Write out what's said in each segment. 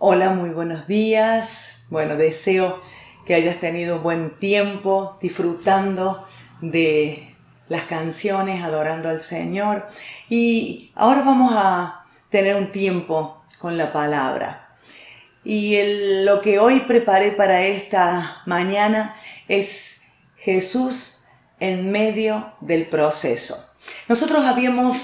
Hola, muy buenos días. Bueno, deseo que hayas tenido un buen tiempo disfrutando de las canciones, adorando al Señor. Y ahora vamos a tener un tiempo con la palabra. Y lo que hoy preparé para esta mañana es Jesús en medio del proceso. Nosotros habíamos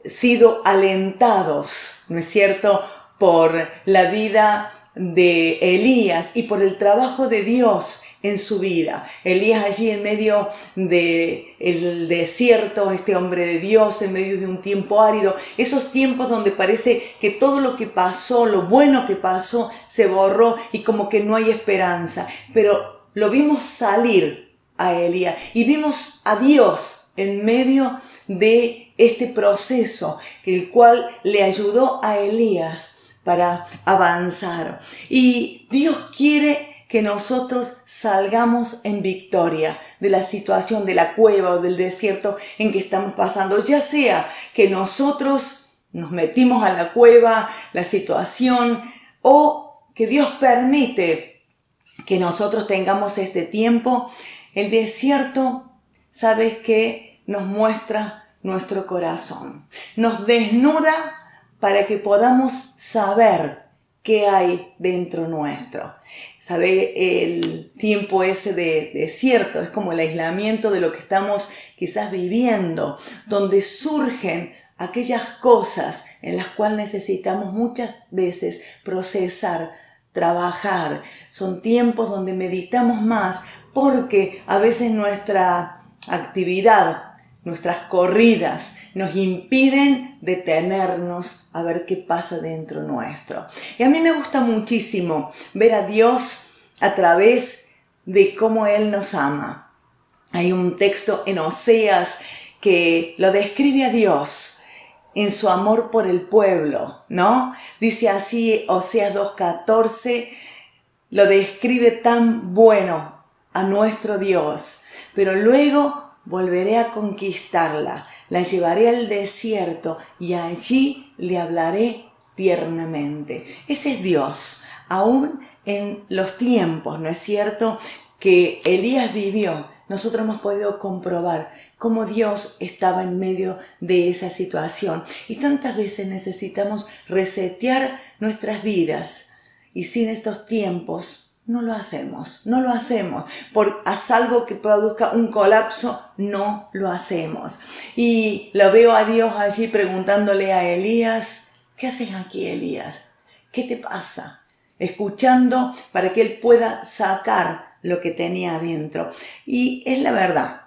sido alentados, ¿no es cierto?, por la vida de Elías y por el trabajo de Dios en su vida. Elías allí en medio del desierto, este hombre de Dios, en medio de un tiempo árido, esos tiempos donde parece que todo lo que pasó, lo bueno que pasó, se borró y como que no hay esperanza. Pero lo vimos salir a Elías y vimos a Dios en medio de este proceso, el cual le ayudó a Elías para avanzar. Y Dios quiere que nosotros salgamos en victoria de la situación, de la cueva o del desierto en que estamos pasando. Ya sea que nosotros nos metimos a la cueva, la situación, o que Dios permite que nosotros tengamos este tiempo. El desierto, ¿sabes qué? Nos muestra nuestro corazón. Nos desnuda para que podamos saber qué hay dentro nuestro. ¿Sabe? El tiempo ese de desierto es como el aislamiento de lo que estamos quizás viviendo, donde surgen aquellas cosas en las cuales necesitamos muchas veces procesar, trabajar. Son tiempos donde meditamos más porque a veces nuestra actividad, nuestras corridas, nos impiden detenernos a ver qué pasa dentro nuestro. Y a mí me gusta muchísimo ver a Dios a través de cómo Él nos ama. Hay un texto en Oseas que lo describe a Dios en su amor por el pueblo, ¿no? Dice así Oseas 2:14, lo describe tan bueno a nuestro Dios, pero luego volveré a conquistarla, la llevaré al desierto y allí le hablaré tiernamente. Ese es Dios, aún en los tiempos, ¿no es cierto?, que Elías vivió. Nosotros hemos podido comprobar cómo Dios estaba en medio de esa situación. Y tantas veces necesitamos resetear nuestras vidas. Y sin estos tiempos no lo hacemos. A salvo que produzca un colapso, no lo hacemos. Y lo veo a Dios allí preguntándole a Elías, ¿qué haces aquí, Elías? ¿Qué te pasa? Escuchando para que él pueda sacar lo que tenía adentro. Y es la verdad,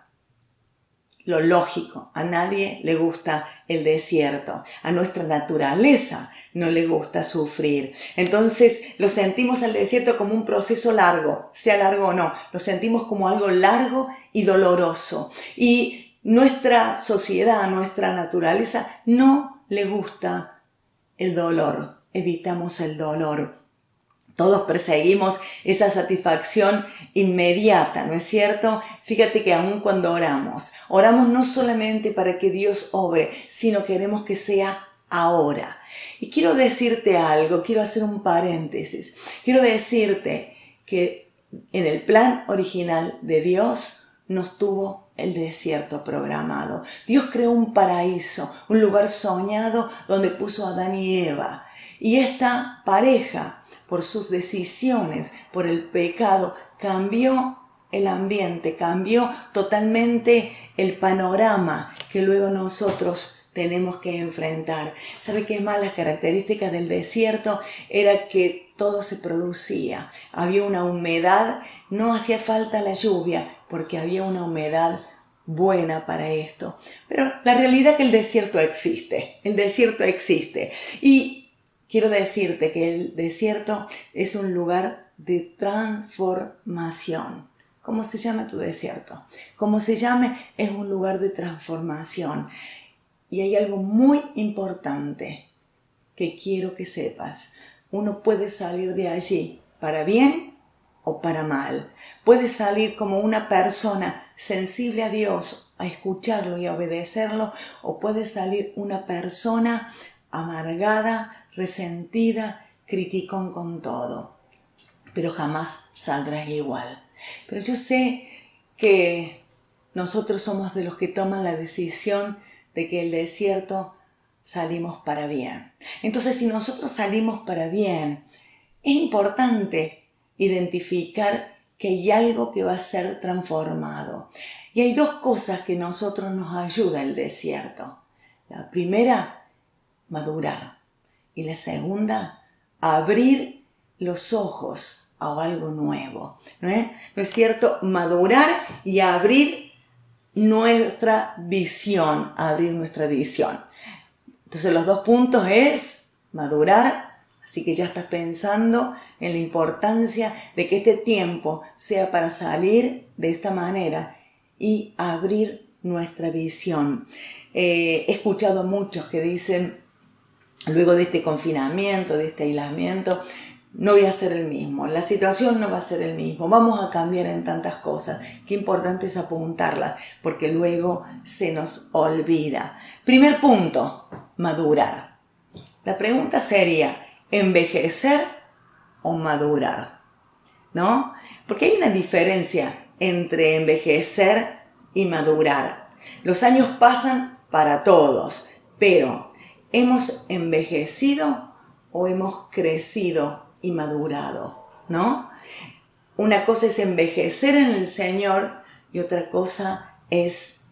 lo lógico. A nadie le gusta el desierto. A nuestra naturaleza no le gusta sufrir. Entonces lo sentimos el desierto como un proceso largo, sea largo o no. Lo sentimos como algo largo y doloroso. Y nuestra sociedad, nuestra naturaleza no le gusta el dolor. Evitamos el dolor. Todos perseguimos esa satisfacción inmediata, ¿no es cierto? Fíjate que aun cuando oramos no solamente para que Dios obre, sino queremos que sea ahora. Y quiero decirte algo, quiero hacer un paréntesis. Quiero decirte que en el plan original de Dios nos tuvo el desierto programado. Dios creó un paraíso, un lugar soñado donde puso a Adán y Eva. Y esta pareja, por sus decisiones, por el pecado, cambió el ambiente, cambió totalmente el panorama que luego nosotros tenemos que enfrentar. ¿Sabe qué más? Las características del desierto era que todo se producía. Había una humedad, no hacía falta la lluvia porque había una humedad buena para esto. Pero la realidad es que el desierto existe. Y quiero decirte que el desierto es un lugar de transformación. ¿Cómo se llama tu desierto? Como se llame, es un lugar de transformación. Y hay algo muy importante que quiero que sepas. Uno puede salir de allí para bien o para mal. Puede salir como una persona sensible a Dios, a escucharlo y a obedecerlo, o puede salir una persona amargada, resentida, criticón con todo, pero jamás saldrás igual. Pero yo sé que nosotros somos de los que toman la decisión de que el desierto salimos para bien. Entonces, si nosotros salimos para bien, es importante identificar que hay algo que va a ser transformado. Y hay dos cosas que nosotros nos ayuda el desierto. La primera, madurar. Y la segunda, abrir los ojos a algo nuevo. ¿No es cierto? Madurar y abrir nuestra visión. Abrir nuestra visión. Entonces los dos puntos es madurar. Así que ya estás pensando en la importancia de que este tiempo sea para salir de esta manera y abrir nuestra visión. He escuchado a muchos que dicen, luego de este confinamiento, de este aislamiento, no voy a ser el mismo, la situación no va a ser el mismo, vamos a cambiar en tantas cosas. Qué importante es apuntarlas, porque luego se nos olvida. Primer punto, madurar. La pregunta sería, ¿envejecer o madurar? ¿No? Porque hay una diferencia entre envejecer y madurar. Los años pasan para todos, pero ¿hemos envejecido o hemos crecido y madurado? ¿No? Una cosa es envejecer en el Señor y otra cosa es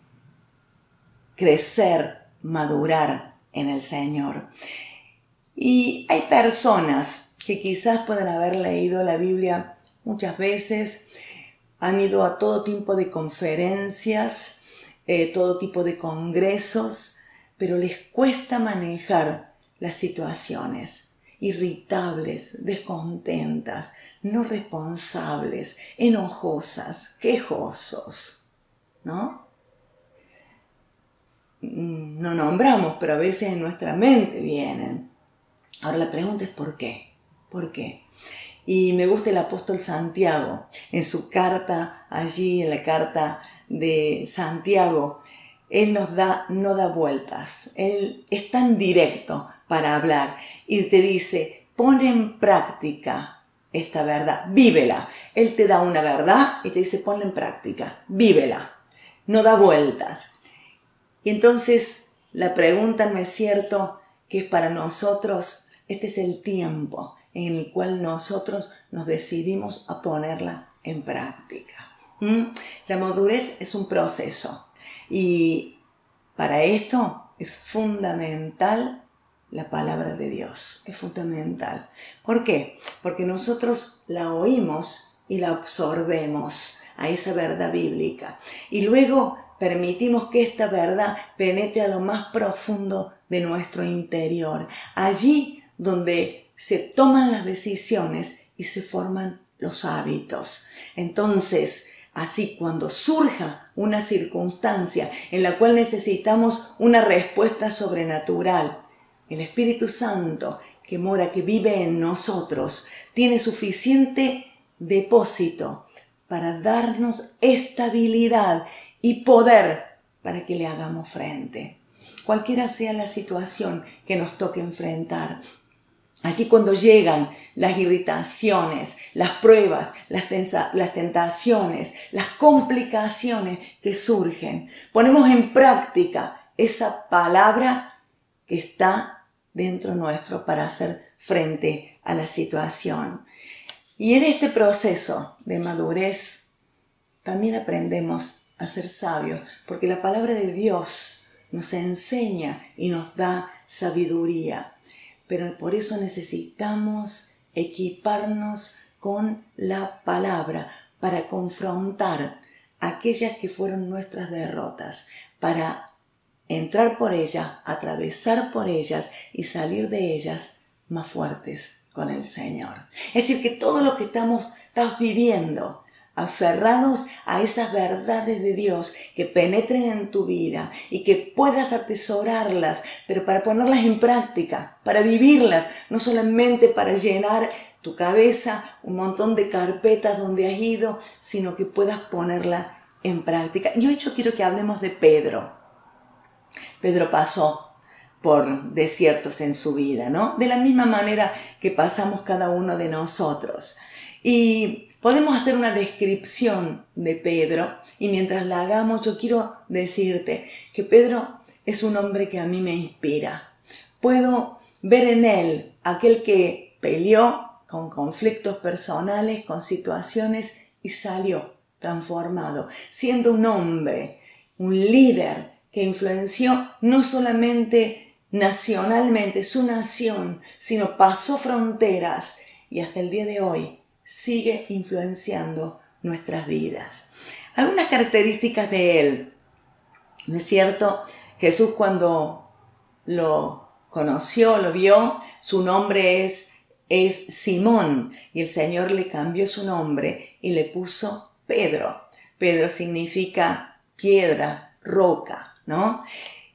crecer, madurar en el Señor. Y hay personas que quizás pueden haber leído la Biblia muchas veces, han ido a todo tipo de conferencias, todo tipo de congresos, pero les cuesta manejar las situaciones irritables, descontentas, no responsables, enojosas, quejosos, ¿no? No nombramos, pero a veces en nuestra mente vienen. Ahora la pregunta es ¿por qué? ¿Por qué? Y me gusta el apóstol Santiago, en su carta, allí en la carta de Santiago, él no da vueltas, él es tan directo para hablar y te dice, pon en práctica esta verdad, vívela. Él te da una verdad y te dice, ponla en práctica, vívela, no da vueltas. Y entonces la pregunta, ¿no es cierto?, que es para nosotros, este es el tiempo en el cual nosotros nos decidimos a ponerla en práctica. La madurez es un proceso y para esto es fundamental la palabra de Dios, es fundamental. ¿Por qué? Porque nosotros la oímos y la absorbemos a esa verdad bíblica y luego permitimos que esta verdad penetre a lo más profundo de nuestro interior, allí donde se toman las decisiones y se forman los hábitos. Entonces, así cuando surja una circunstancia en la cual necesitamos una respuesta sobrenatural, el Espíritu Santo que mora, que vive en nosotros, tiene suficiente depósito para darnos estabilidad y poder para que le hagamos frente. Cualquiera sea la situación que nos toque enfrentar, allí cuando llegan las irritaciones, las pruebas, las tentaciones, las complicaciones que surgen, ponemos en práctica esa palabra que está dentro nuestro para hacer frente a la situación. Y en este proceso de madurez también aprendemos a ser sabios, porque la palabra de Dios nos enseña y nos da sabiduría. Pero por eso necesitamos equiparnos con la palabra para confrontar aquellas que fueron nuestras derrotas, para entrar por ellas, atravesar por ellas y salir de ellas más fuertes con el Señor. Es decir, que todo lo que estás viviendo, aferrados a esas verdades de Dios que penetren en tu vida y que puedas atesorarlas, pero para ponerlas en práctica, para vivirlas, no solamente para llenar tu cabeza un montón de carpetas donde has ido, sino que puedas ponerla en práctica. Y hoy yo quiero que hablemos de Pedro. Pedro pasó por desiertos en su vida, ¿no? De la misma manera que pasamos cada uno de nosotros. Y podemos hacer una descripción de Pedro, y mientras la hagamos yo quiero decirte que Pedro es un hombre que a mí me inspira. Puedo ver en él aquel que peleó con conflictos personales, con situaciones y salió transformado, siendo un hombre, un líder que influenció no solamente nacionalmente su nación, sino pasó fronteras y hasta el día de hoy sigue influenciando nuestras vidas. Algunas características de él, ¿no es cierto? Jesús cuando lo conoció, lo vio, su nombre es Simón y el Señor le cambió su nombre y le puso Pedro. Pedro significa piedra, roca, ¿no?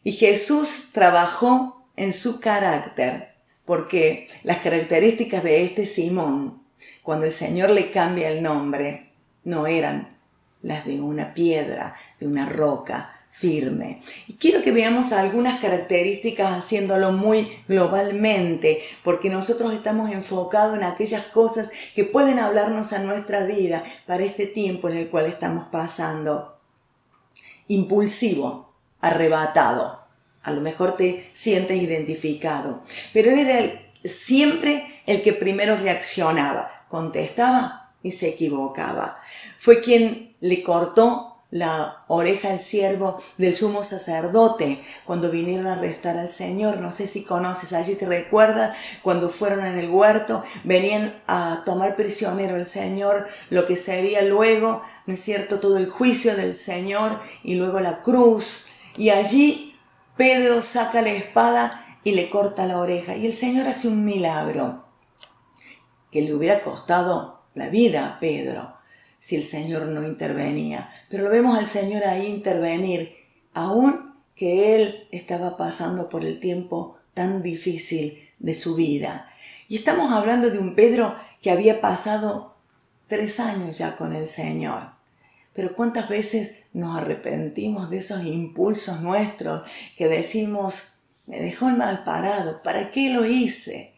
Y Jesús trabajó en su carácter porque las características de este Simón, cuando el Señor le cambia el nombre, no eran las de una piedra, de una roca firme. Y quiero que veamos algunas características haciéndolo muy globalmente, porque nosotros estamos enfocados en aquellas cosas que pueden hablarnos a nuestra vida para este tiempo en el cual estamos pasando. Impulsivo, arrebatado. A lo mejor te sientes identificado, pero él era siempre el que primero reaccionaba, contestaba y se equivocaba. Fue quien le cortó la oreja al siervo del sumo sacerdote cuando vinieron a arrestar al Señor. No sé si conoces, allí te recuerdas cuando fueron en el huerto, venían a tomar prisionero al Señor, lo que sería luego, ¿no es cierto?, todo el juicio del Señor y luego la cruz. Y allí Pedro saca la espada y le corta la oreja. Y el Señor hace un milagro que le hubiera costado la vida a Pedro si el Señor no intervenía. Pero lo vemos al Señor ahí intervenir, aun que él estaba pasando por el tiempo tan difícil de su vida. Y estamos hablando de un Pedro que había pasado 3 años ya con el Señor. Pero ¿cuántas veces nos arrepentimos de esos impulsos nuestros que decimos, me dejó mal parado, ¿para qué lo hice?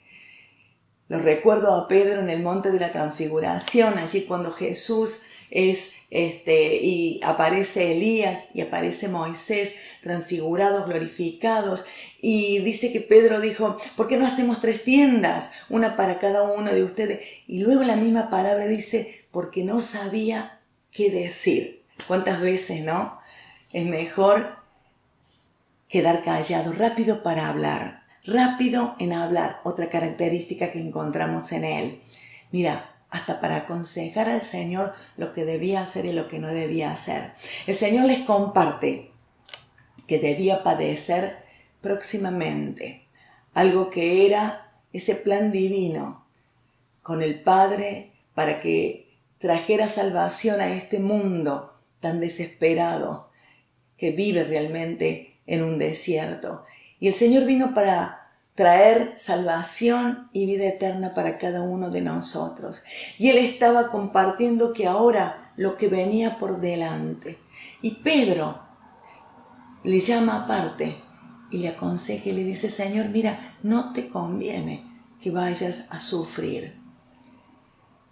Lo recuerdo a Pedro en el monte de la Transfiguración, allí cuando Jesús y aparece Elías y aparece Moisés, transfigurados, glorificados, y dice que Pedro dijo, ¿por qué no hacemos 3 tiendas? Una para cada uno de ustedes. Y luego la misma palabra dice, porque no sabía qué decir. ¿Cuántas veces, no? Es mejor quedar callado, rápido para hablar. Rápido en hablar, otra característica que encontramos en él. Mira, hasta para aconsejar al Señor lo que debía hacer y lo que no debía hacer. El Señor les comparte que debía padecer próximamente, algo que era ese plan divino con el Padre para que trajera salvación a este mundo tan desesperado que vive realmente en un desierto. Y el Señor vino para traer salvación y vida eterna para cada uno de nosotros. Y Él estaba compartiendo que ahora lo que venía por delante. Y Pedro le llama aparte y le aconseja y le dice, Señor, mira, no te conviene que vayas a sufrir.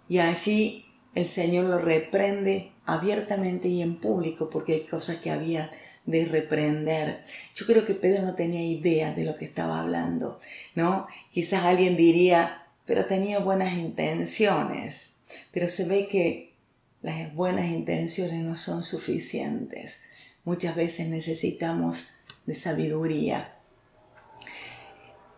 Y allí el Señor lo reprende abiertamente y en público porque hay cosas que había de reprender. Yo creo que Pedro no tenía idea de lo que estaba hablando, ¿no? Quizás alguien diría, pero tenía buenas intenciones. Pero se ve que las buenas intenciones no son suficientes. Muchas veces necesitamos de sabiduría.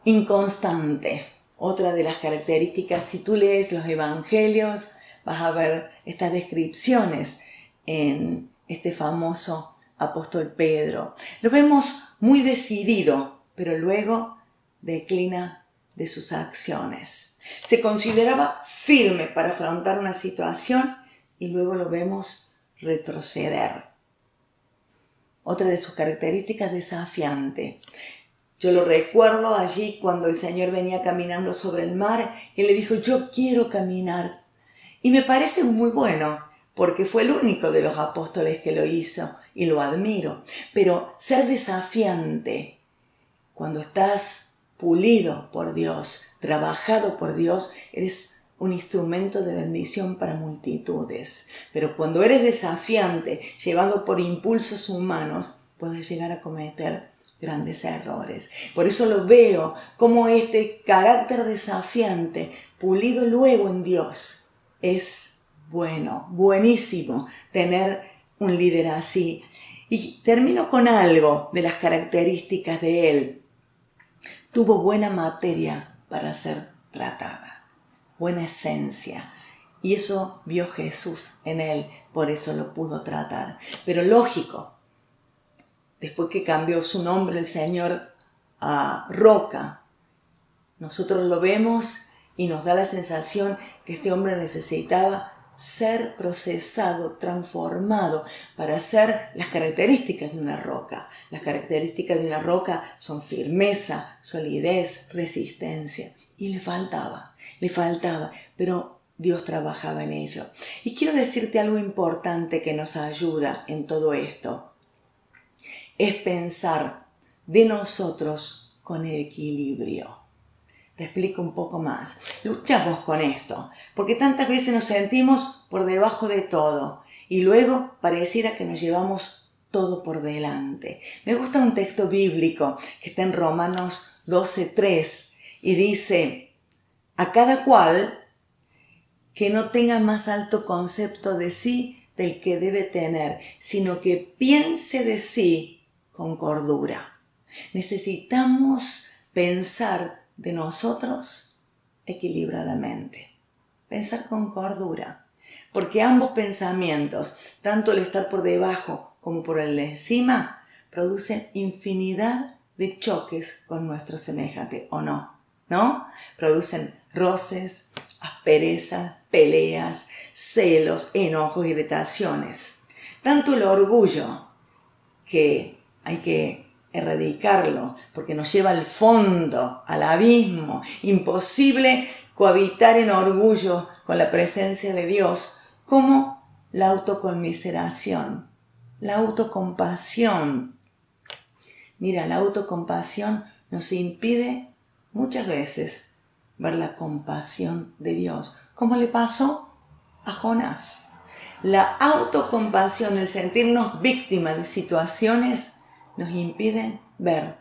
Inconstante. Otra de las características, si tú lees los evangelios, vas a ver estas descripciones en este famoso apóstol Pedro. Lo vemos muy decidido, pero luego declina de sus acciones. Se consideraba firme para afrontar una situación y luego lo vemos retroceder. Otra de sus características, desafiante. Yo lo recuerdo allí cuando el Señor venía caminando sobre el mar y le dijo, yo quiero caminar. Y me parece muy bueno, porque fue el único de los apóstoles que lo hizo y lo admiro. Pero ser desafiante Cuando estás pulido por Dios, trabajado por Dios, eres un instrumento de bendición para multitudes. Pero cuando eres desafiante, llevado por impulsos humanos, puedes llegar a cometer grandes errores. Por eso lo veo como este carácter desafiante, pulido luego en Dios, es bueno, buenísimo tener un líder así. Y termino con algo de las características de él. Tuvo buena materia para ser tratada, buena esencia. Y eso vio Jesús en él, por eso lo pudo tratar. Pero lógico, después que cambió su nombre el Señor a Roca, nosotros lo vemos y nos da la sensación que este hombre necesitaba ser procesado, transformado para ser las características de una roca. Las características de una roca son firmeza, solidez, resistencia. Y le faltaba, pero Dios trabajaba en ello. Y quiero decirte algo importante que nos ayuda en todo esto. Es pensar de nosotros con equilibrio. Te explico un poco más. Luchamos con esto, porque tantas veces nos sentimos por debajo de todo y luego pareciera que nos llevamos todo por delante. Me gusta un texto bíblico que está en Romanos 12:3 y dice: a cada cual que no tenga más alto concepto de sí del que debe tener, sino que piense de sí con cordura. Necesitamos pensar de nosotros equilibradamente, pensar con cordura, porque ambos pensamientos, tanto el estar por debajo como por el de encima, producen infinidad de choques con nuestro semejante, ¿o no? ¿No? Producen roces, asperezas, peleas, celos, enojos, irritaciones. Tanto el orgullo, que hay que erradicarlo, porque nos lleva al fondo, al abismo. Imposible cohabitar en orgullo con la presencia de Dios, como la autoconmiseración, la autocompasión. Mira, la autocompasión nos impide muchas veces ver la compasión de Dios, como le pasó a Jonás. La autocompasión, el sentirnos víctimas de situaciones, nos impiden ver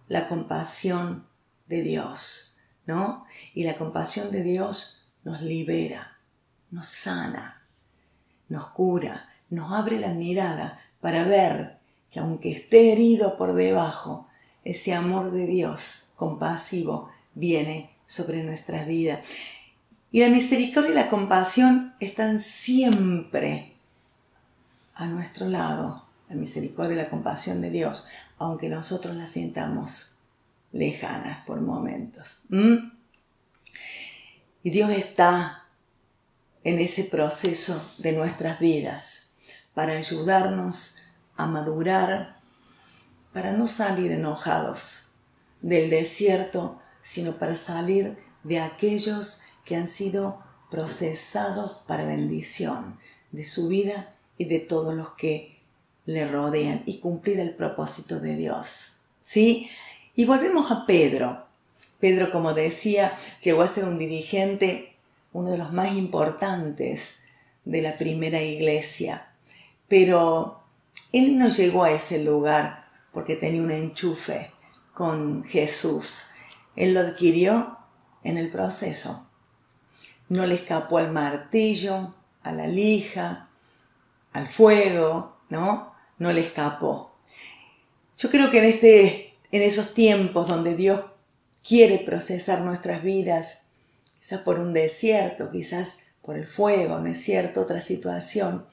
la compasión de Dios, ¿no? Y la compasión de Dios nos libera, nos sana, nos cura, nos abre la mirada para ver que aunque esté herido por debajo, ese amor de Dios compasivo viene sobre nuestras vidas. Y la misericordia y la compasión están siempre a nuestro lado. La misericordia y la compasión de Dios, aunque nosotros las sintamos lejanas por momentos. Y Dios está en ese proceso de nuestras vidas para ayudarnos a madurar, para no salir enojados del desierto, sino para salir de aquellos que han sido procesados para bendición de su vida y de todos los que le rodean y cumplir el propósito de Dios. ¿Sí? Y volvemos a Pedro. Pedro, como decía, llegó a ser un dirigente, uno de los más importantes de la primera iglesia. Pero él no llegó a ese lugar porque tenía un enchufe con Jesús. Él lo adquirió en el proceso. No le escapó al martillo, a la lija, al fuego, ¿no? No le escapó. Yo creo que en esos tiempos donde Dios quiere procesar nuestras vidas, quizás por un desierto, quizás por el fuego, ¿no es cierto?, otra situación,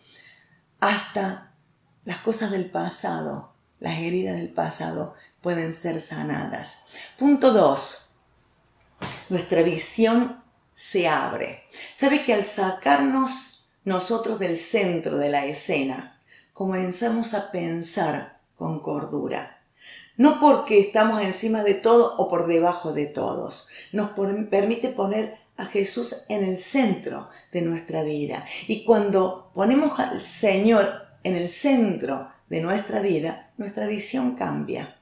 hasta las cosas del pasado, las heridas del pasado pueden ser sanadas. Punto 2. Nuestra visión se abre. ¿Sabe que al sacarnos nosotros del centro de la escena, comenzamos a pensar con cordura? No porque estamos encima de todo o por debajo de todos. Nos permite poner a Jesús en el centro de nuestra vida. Y cuando ponemos al Señor en el centro de nuestra vida, nuestra visión cambia.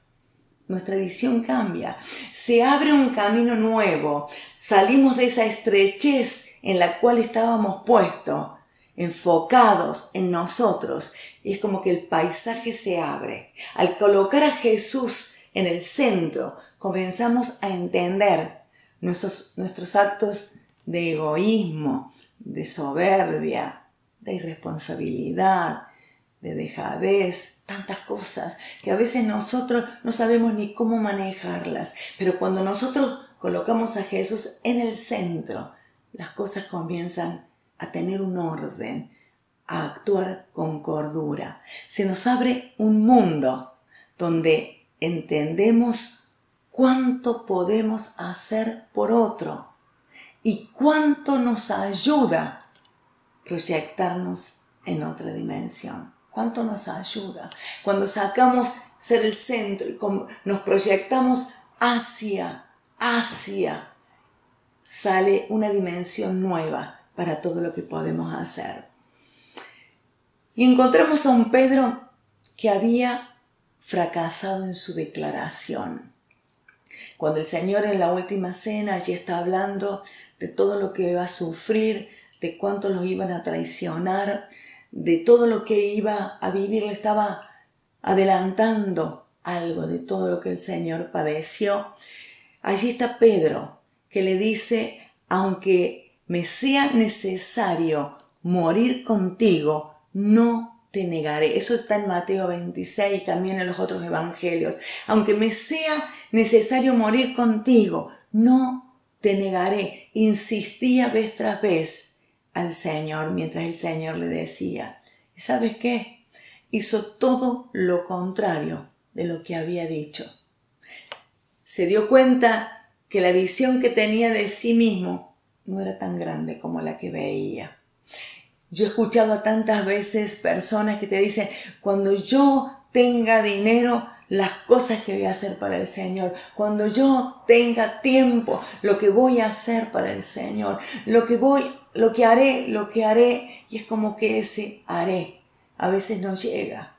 nuestra visión cambia. Se abre un camino nuevo. Salimos de esa estrechez en la cual estábamos puestos, enfocados en nosotros. Y es como que el paisaje se abre. Al colocar a Jesús en el centro, comenzamos a entender nuestros actos de egoísmo, de soberbia, de irresponsabilidad, de dejadez, tantas cosas que a veces nosotros no sabemos ni cómo manejarlas. Pero cuando nosotros colocamos a Jesús en el centro, las cosas comienzan a tener un orden, a actuar con cordura. Se nos abre un mundo donde entendemos cuánto podemos hacer por otro y cuánto nos ayuda proyectarnos en otra dimensión. Cuánto nos ayuda cuando sacamos ser el centro y nos proyectamos hacia, sale una dimensión nueva para todo lo que podemos hacer. Y encontramos a un Pedro que había fracasado en su declaración. Cuando el Señor en la última cena allí está hablando de todo lo que iba a sufrir, de cuánto los iban a traicionar, de todo lo que iba a vivir, le estaba adelantando algo de todo lo que el Señor padeció. Allí está Pedro, que le dice, aunque me sea necesario morir contigo, no te negaré. Eso está en Mateo 26 y también en los otros evangelios. Aunque me sea necesario morir contigo, no te negaré. Insistía vez tras vez al Señor mientras el Señor le decía. ¿Y sabes qué? Hizo todo lo contrario de lo que había dicho. Se dio cuenta que la visión que tenía de sí mismo no era tan grande como la que veía. Yo he escuchado a tantas veces personas que te dicen, cuando yo tenga dinero, las cosas que voy a hacer para el Señor, cuando yo tenga tiempo, lo que voy a hacer para el Señor, lo que haré, y es como que ese haré a veces no llega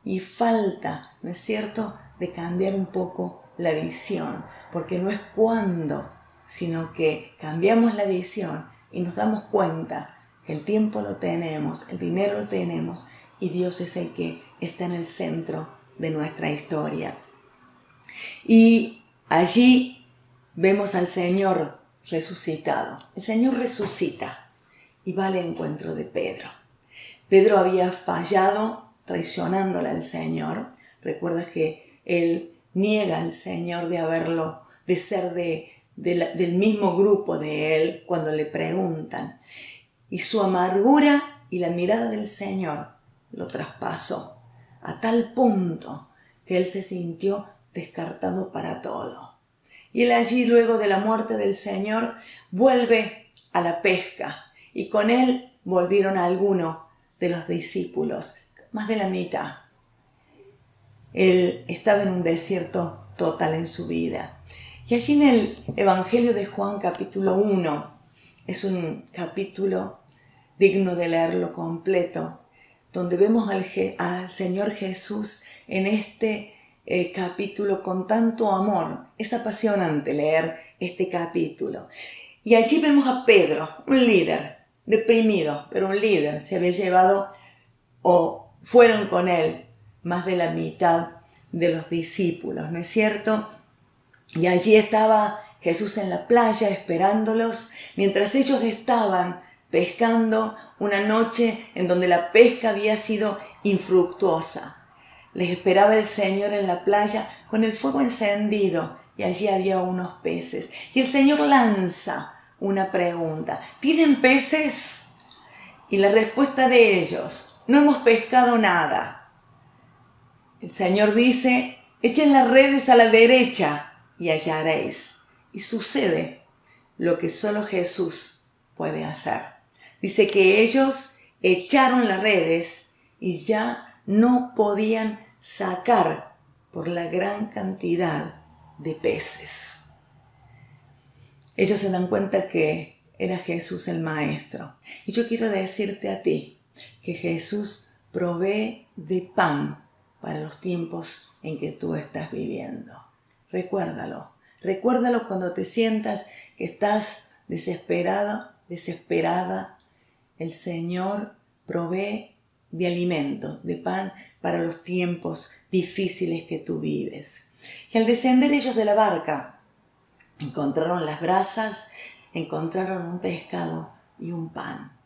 y falta, ¿no es cierto?, de cambiar un poco la visión, porque no es cuándo, sino que cambiamos la visión y nos damos cuenta que el tiempo lo tenemos, el dinero lo tenemos y Dios es el que está en el centro de nuestra historia. Y allí vemos al Señor resucitado. El Señor resucita y va al encuentro de Pedro. Pedro había fallado traicionándole al Señor. Recuerdas que él niega al Señor de ser del mismo grupo de él cuando le preguntan. Y su amargura y la mirada del Señor lo traspasó a tal punto que él se sintió descartado para todo. Y él allí, luego de la muerte del Señor, vuelve a la pesca y con él volvieron algunos de los discípulos, más de la mitad. Él estaba en un desierto total en su vida. Y allí en el Evangelio de Juan capítulo 1, es un capítulo digno de leerlo completo, donde vemos al Señor Jesús en este capítulo con tanto amor. Es apasionante leer este capítulo. Y allí vemos a Pedro, un líder, deprimido, pero un líder. Se había llevado, o fueron con él, más de la mitad de los discípulos, ¿no es cierto? Y allí estaba Jesús en la playa esperándolos, mientras ellos estaban pescando una noche en donde la pesca había sido infructuosa. Les esperaba el Señor en la playa con el fuego encendido y allí había unos peces. Y el Señor lanza una pregunta: ¿tienen peces? Y la respuesta de ellos: no hemos pescado nada. El Señor dice: echen las redes a la derecha y hallaréis. Y sucede lo que solo Jesús puede hacer. Dice que ellos echaron las redes y ya no podían sacar por la gran cantidad de peces. Ellos se dan cuenta que era Jesús el Maestro. Y yo quiero decirte a ti que Jesús provee de pan para los tiempos en que tú estás viviendo. Recuérdalo. Recuérdalo cuando te sientas que estás desesperado, desesperada. El Señor provee de alimento, de pan para los tiempos difíciles que tú vives. Y al descender ellos de la barca, encontraron las brasas, encontraron un pescado y un pan.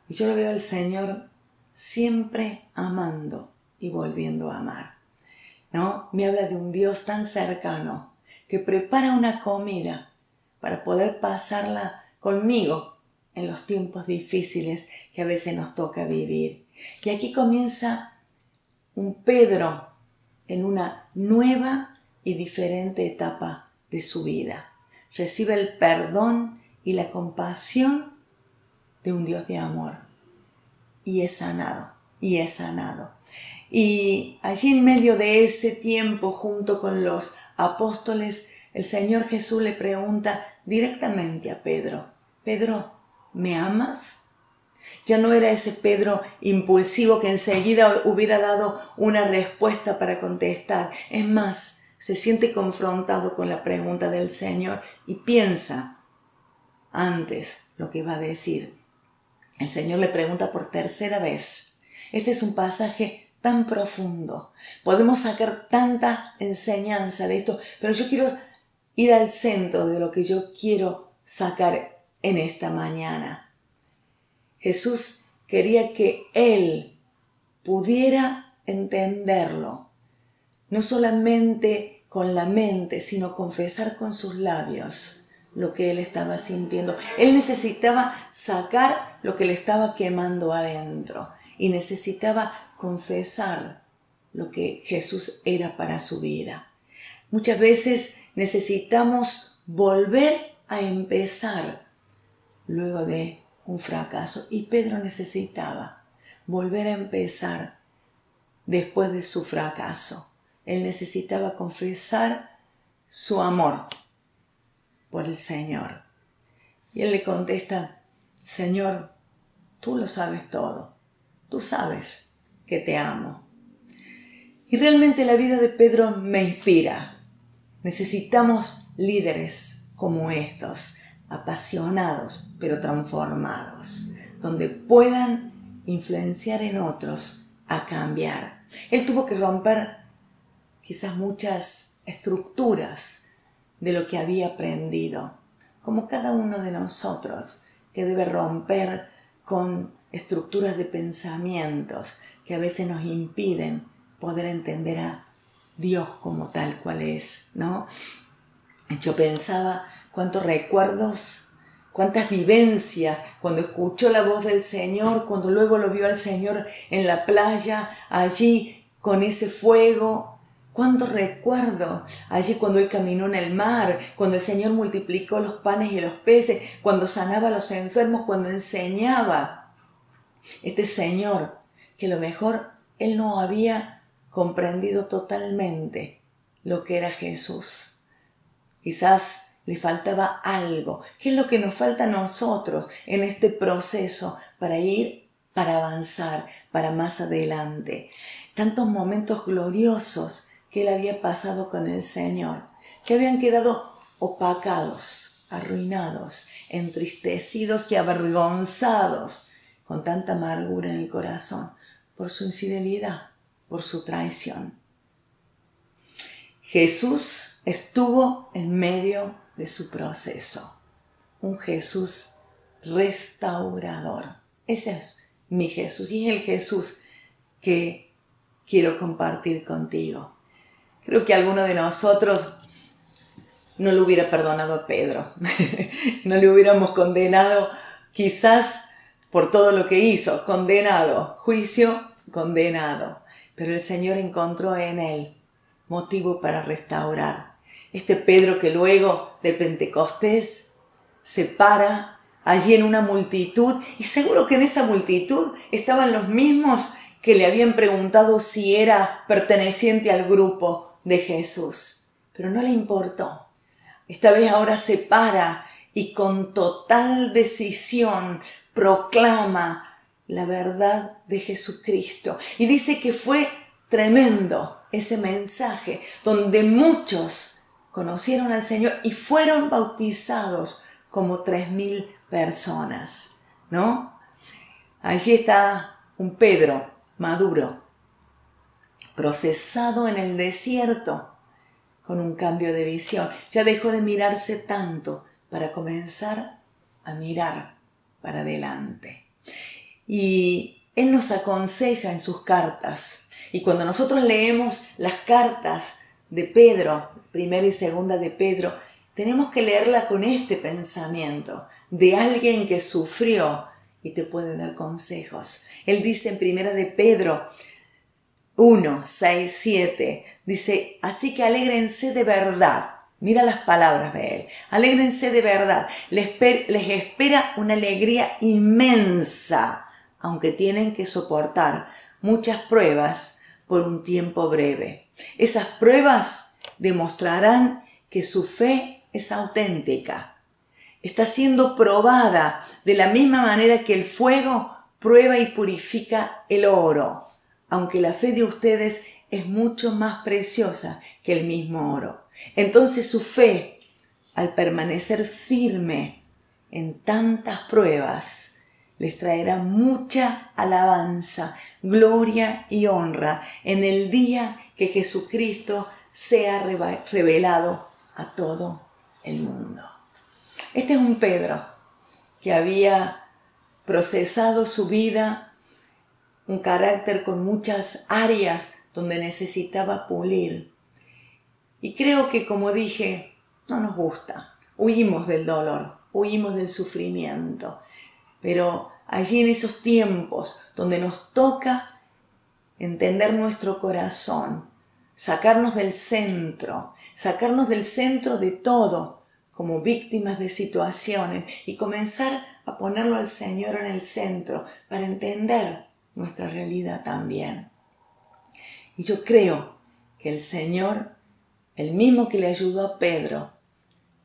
Y yo lo veo al Señor siempre amando y volviendo a amar, ¿no? Me habla de un Dios tan cercano que prepara una comida para poder pasarla conmigo en los tiempos difíciles que a veces nos toca vivir. Y aquí comienza un Pedro en una nueva y diferente etapa de su vida. Recibe el perdón y la compasión de un Dios de amor. Y es sanado, y es sanado. Y allí en medio de ese tiempo, junto con los apóstoles, el Señor Jesús le pregunta directamente a Pedro: Pedro, ¿me amas? Ya no era ese Pedro impulsivo que enseguida hubiera dado una respuesta para contestar. Es más, se siente confrontado con la pregunta del Señor y piensa antes lo que va a decir. El Señor le pregunta por tercera vez. Este es un pasaje tan profundo. Podemos sacar tanta enseñanza de esto, pero yo quiero ir al centro de lo que yo quiero sacar en esta mañana. Jesús quería que él pudiera entenderlo, no solamente con la mente, sino confesar con sus labios lo que él estaba sintiendo. Él necesitaba sacar lo que le estaba quemando adentro y necesitaba confesar lo que Jesús era para su vida. Muchas veces necesitamos volver a empezar luego de un fracaso, y Pedro necesitaba volver a empezar después de su fracaso. Él necesitaba confesar su amor por el Señor. Y él le contesta: Señor, tú lo sabes todo. Tú sabes que te amo. Y realmente la vida de Pedro me inspira. Necesitamos líderes como estos, apasionados pero transformados, donde puedan influenciar en otros a cambiar. Él tuvo que romper quizás muchas estructuras de lo que había aprendido, como cada uno de nosotros, que debe romper con estructuras de pensamientos que a veces nos impiden poder entender a Dios como tal cual es, ¿no? Yo pensaba cuántos recuerdos, cuántas vivencias, cuando escuchó la voz del Señor, cuando luego lo vio al Señor en la playa, allí con ese fuego. Cuántos recuerdos allí cuando Él caminó en el mar, cuando el Señor multiplicó los panes y los peces, cuando sanaba a los enfermos, cuando enseñaba. Este Señor, que a lo mejor Él no había comprendido totalmente lo que era Jesús. Quizás le faltaba algo. ¿Qué es lo que nos falta a nosotros en este proceso para avanzar, para más adelante? Tantos momentos gloriosos que él había pasado con el Señor, que habían quedado opacados, arruinados, entristecidos y avergonzados, con tanta amargura en el corazón, por su infidelidad, por su traición. Jesús estuvo en medio de su proceso, un Jesús restaurador. Ese es mi Jesús y es el Jesús que quiero compartir contigo. Creo que alguno de nosotros no le hubiera perdonado a Pedro, no le hubiéramos condenado quizás por todo lo que hizo, condenado, juicio, condenado. Pero el Señor encontró en él motivo para restaurar. Este Pedro que luego de Pentecostés se para allí en una multitud, y seguro que en esa multitud estaban los mismos que le habían preguntado si era perteneciente al grupo de Jesús, pero no le importó. Esta vez ahora se para y con total decisión proclama la verdad de Jesucristo. Y dice que fue tremendo ese mensaje donde muchos conocieron al Señor y fueron bautizados como 3.000 personas, ¿no? Allí está un Pedro maduro, procesado en el desierto, con un cambio de visión. Ya dejó de mirarse tanto para comenzar a mirar para adelante. Y él nos aconseja en sus cartas. Y cuando nosotros leemos las cartas de Pedro, primera y segunda de Pedro, tenemos que leerla con este pensamiento de alguien que sufrió y te puede dar consejos. Él dice en primera de Pedro 1, 6, 7, dice, así que alégrense de verdad. Mira las palabras de él. Alégrense de verdad. Les espera una alegría inmensa, aunque tienen que soportar muchas pruebas por un tiempo breve. Esas pruebas demostrarán que su fe es auténtica. Está siendo probada de la misma manera que el fuego prueba y purifica el oro, aunque la fe de ustedes es mucho más preciosa que el mismo oro. Entonces su fe, al permanecer firme en tantas pruebas, les traerá mucha alabanza, gloria y honra en el día que Jesucristo sea revelado a todo el mundo. Este es un Pedro que había procesado su vida, un carácter con muchas áreas donde necesitaba pulir. Y creo que, como dije, no nos gusta. Huimos del dolor, huimos del sufrimiento. Pero allí en esos tiempos donde nos toca entender nuestro corazón, sacarnos del centro de todo como víctimas de situaciones y comenzar a ponerlo al Señor en el centro para entender nuestra realidad también. Y yo creo que el Señor, el mismo que le ayudó a Pedro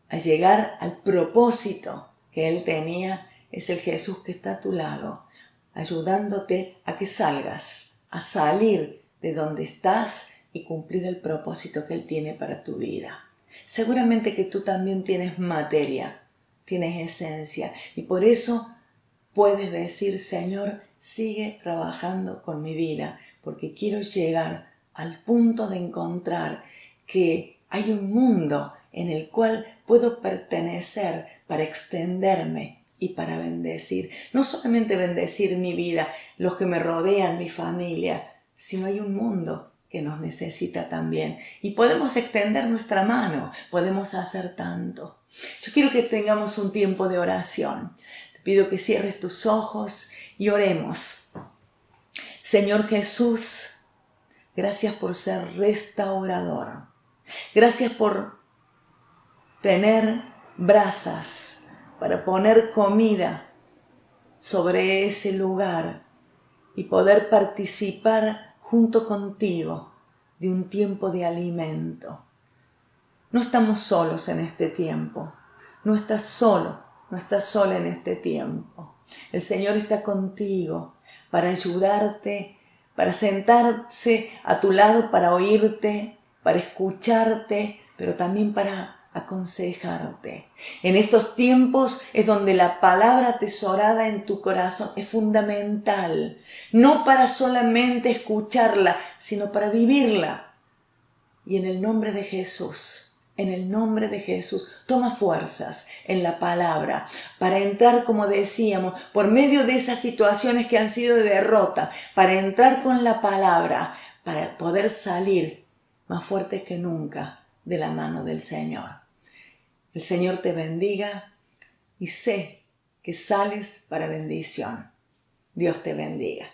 a llegar al propósito que él tenía, es el Jesús que está a tu lado, ayudándote a que salgas, a salir de donde estás y cumplir el propósito que Él tiene para tu vida. Seguramente que tú también tienes materia, tienes esencia, y por eso puedes decir, Señor, sigue trabajando con mi vida, porque quiero llegar al punto de encontrar que hay un mundo en el cual puedo pertenecer para extenderme y para bendecir. No solamente bendecir mi vida, los que me rodean, mi familia, sino hay un mundo que nos necesita también. Y podemos extender nuestra mano, podemos hacer tanto. Yo quiero que tengamos un tiempo de oración. Te pido que cierres tus ojos y oremos. Señor Jesús, gracias por ser restaurador. Gracias por tener brasas para poner comida sobre ese lugar y poder participar junto contigo de un tiempo de alimento. No estamos solos en este tiempo. No estás solo, no estás sola en este tiempo. El Señor está contigo para ayudarte, para sentarse a tu lado, para oírte, para escucharte, pero también para aconsejarte. En estos tiempos es donde la palabra atesorada en tu corazón es fundamental, no para solamente escucharla, sino para vivirla. Y en el nombre de Jesús, toma fuerzas en la palabra para entrar, como decíamos, por medio de esas situaciones que han sido de derrota, para entrar con la palabra, para poder salir más fuertes que nunca de la mano del Señor. El Señor te bendiga y sé que sales para bendición. Dios te bendiga.